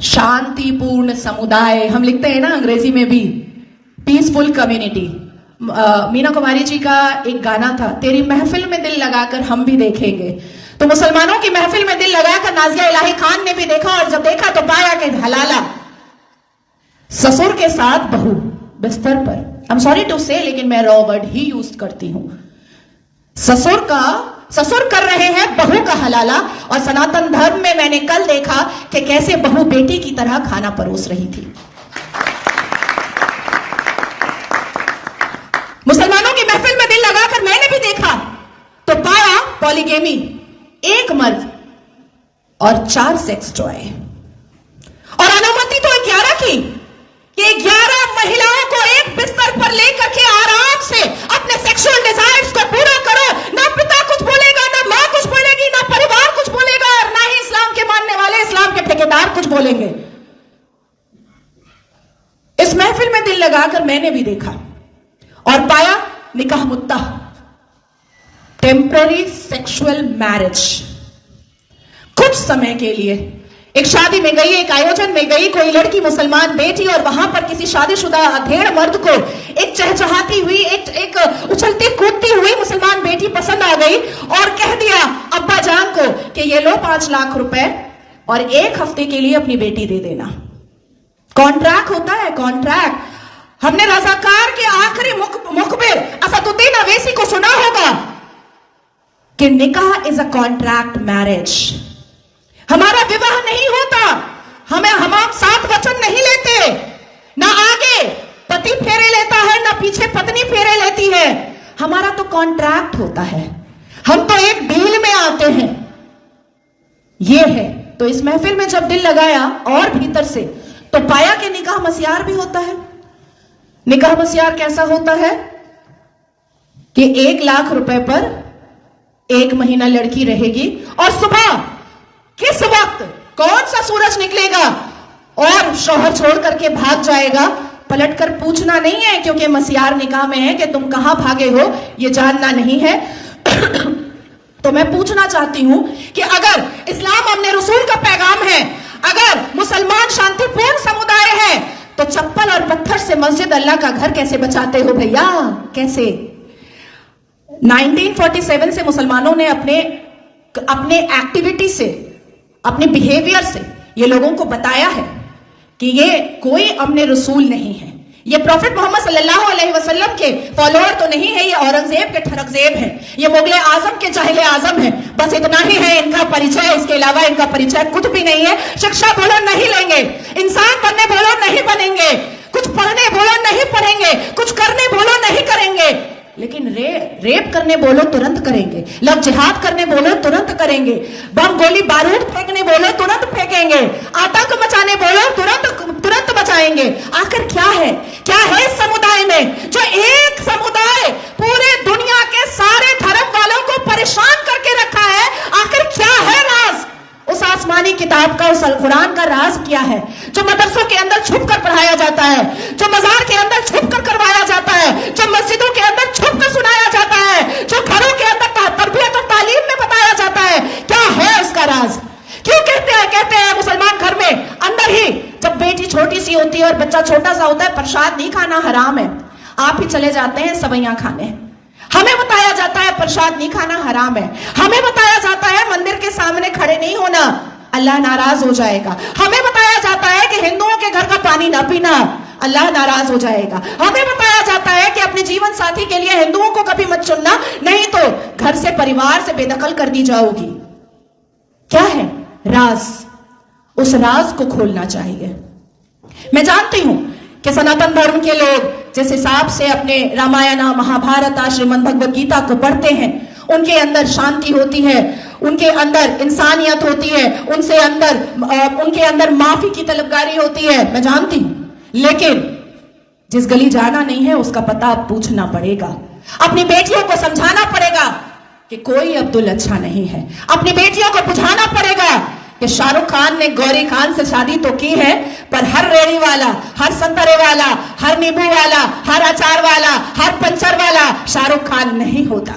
शांतिपूर्ण समुदाय, हम लिखते हैं ना अंग्रेजी में भी, पीसफुल कम्युनिटी। मीना कुमारी जी का एक गाना था, तेरी महफिल में दिल लगाकर हम भी देखेंगे। तो मुसलमानों की महफिल में दिल लगाकर नाजिया इलाही खान ने भी देखा, और जब देखा तो पाया कि हलाला ससुर के साथ बहू बिस्तर पर, आई एम सॉरी टू से, लेकिन मैं रॉ वर्ड ही यूज करती हूं। ससुर कर रहे हैं बहू का हलाला, और सनातन धर्म में मैंने कल देखा कि कैसे बहू बेटी की तरह खाना परोस रही थी। मुसलमानों की महफिल में दिल लगाकर मैंने भी देखा तो पाया पॉलीगेमी, एक मर्द और 4 सेक्स टॉय, और अनुमति तो 11 की, कि 11 महिलाओं को एक बिस्तर पर लेकर के आराम से अपने सेक्सुअल डिजायर्स को पूरा करो। ना पिता कुछ बोलेगा, ना मां कुछ बोलेगी, ना परिवार कुछ बोलेगा, और ना ही इस्लाम के मानने वाले, इस्लाम के ठेकेदार कुछ बोलेंगे। इस महफिल में दिल लगाकर मैंने भी देखा और पाया निकाह मुद्दा, टेम्पररी सेक्सुअल मैरिज। कुछ समय के लिए एक शादी में गई, एक आयोजन में गई कोई लड़की मुसलमान बेटी, और वहां पर किसी शादीशुदा अधेड़ मर्द को एक चहचहाती हुई, एक उछलती कूदती हुई मुसलमान बेटी पसंद आ गई, और कह दिया अब्बा जान को कि ये लो 5 लाख रुपए और 1 हफ्ते के लिए अपनी बेटी दे देना। कॉन्ट्रैक्ट होता है, कॉन्ट्रैक्ट। हमने रज़ाकार के आखिरी मुखबिर असदुद्दीन अवैसी को सुना होगा कि निकाह इज अ कॉन्ट्रैक्ट मैरिज। हमारा विवाह नहीं होता, हम साथ वचन नहीं लेते, ना आगे पति फेरे लेता है, ना पीछे पत्नी फेरे लेती है। हमारा तो कॉन्ट्रैक्ट होता है, हम तो एक डील में आते हैं। यह है। तो इस महफिल में जब दिल लगाया और भीतर से, तो पाया कि निकाह मस्यार भी होता है। निकाह मस्यार कैसा होता है कि 1 लाख रुपए पर 1 महीना लड़की रहेगी, और सुबह किस वक्त कौन सा सूरज निकलेगा और शौहर छोड़ करके भाग जाएगा, पलटकर पूछना नहीं है, क्योंकि मस्यार निकाह में है कि तुम कहां भागे हो ये जानना नहीं है। तो मैं पूछना चाहती हूं कि अगर इस्लाम अपने रसूल का पैगाम है, अगर मुसलमान शांतिपूर्ण समुदाय है, तो चप्पल और पत्थर से मस्जिद अल्लाह का घर कैसे बचाते हो भैया, कैसे? 1947 से मुसलमानों ने अपने एक्टिविटी से, अपने बिहेवियर से ये लोगों को बताया है कि ये कोई अपने रसूल नहीं है, ये प्रॉफिट मोहम्मद सल्लल्लाहु अलैहि वसल्लम के फॉलोअर तो नहीं है, ये औरंगजेब के ठरकजेब है, ये मुगले आजम के जाहिले आजम है। बस इतना ही है इनका परिचय, इसके अलावा इनका परिचय कुछ भी नहीं है। शिक्षा बोलो नहीं लेंगे, इंसान बनने बोलो नहीं बनेंगे, कुछ पढ़ने बोलो नहीं पढ़ेंगे, कुछ करने बोलो नहीं करेंगे, लेकिन रेप करने बोलो तुरंत करेंगे, लव जिहाद करने बोलो तुरंत करेंगे, बम गोली बारूद फेंकने बोलो तुरंत फेंकेंगे, आतंक मचाने बोलो तुरंत मचाएंगे। आखिर क्या है इस समुदाय में, जो एक समुदाय पूरे दुनिया के सारे धर्म वालों को परेशान करके रखा है? आखिर क्या है राज उस आसमानी किताब का, उस अल कुरान का राज क्या है, जो मदरसों के अंदर छुप कर पढ़ाया जाता है, जो मजार के अंदर छुप कर करवाया जाता है, जो मस्जिदों के अंदर छुप कर सुनाया जाता है, जो घरों के अंदर तरबियत और तालीम में बताया जाता है? क्या है उसका राज? क्यों कहते हैं मुसलमान घर में अंदर ही, जब बेटी छोटी सी होती है और बच्चा छोटा सा होता है, प्रसाद नहीं खाना हराम है, आप ही चले जाते हैं सवैयां खाने। हमें बताया जाता है प्रसाद नहीं खाना हराम है, हमें बताया जाता है मंदिर के सामने खड़े नहीं होना, अल्लाह नाराज हो जाएगा। हमें बताया जाता है कि हिंदुओं के घर का पानी ना पीना, अल्लाह नाराज हो जाएगा। हमें बताया जाता है कि अपने जीवन साथी के लिए हिंदुओं को कभी मत चुनना, नहीं तो घर से, परिवार से बेदखल कर दी जाओगी। क्या है राज? उस राज को खोलना चाहिए। मैं जानती हूं कि सनातन धर्म के लोग जिस हिसाब से अपने रामायण, महाभारत, श्रीमद् भगवद गीता को पढ़ते हैं, उनके अंदर शांति होती है, उनके अंदर इंसानियत होती है, उनके अंदर माफी की तलबगारी होती है, मैं जानती हूं। लेकिन जिस गली जाना नहीं है उसका पता अब पूछना पड़ेगा। अपनी बेटियों को समझाना पड़ेगा कि कोई अब्दुल अच्छा नहीं है। अपनी बेटियों को बुझाना पड़ेगा कि शाहरुख खान ने गौरी खान से शादी तो की है, पर हर रेड़ी वाला, हर संतरे वाला, हर नींबू वाला, हर अचार वाला, हर पंचर वाला शाहरुख खान नहीं होता।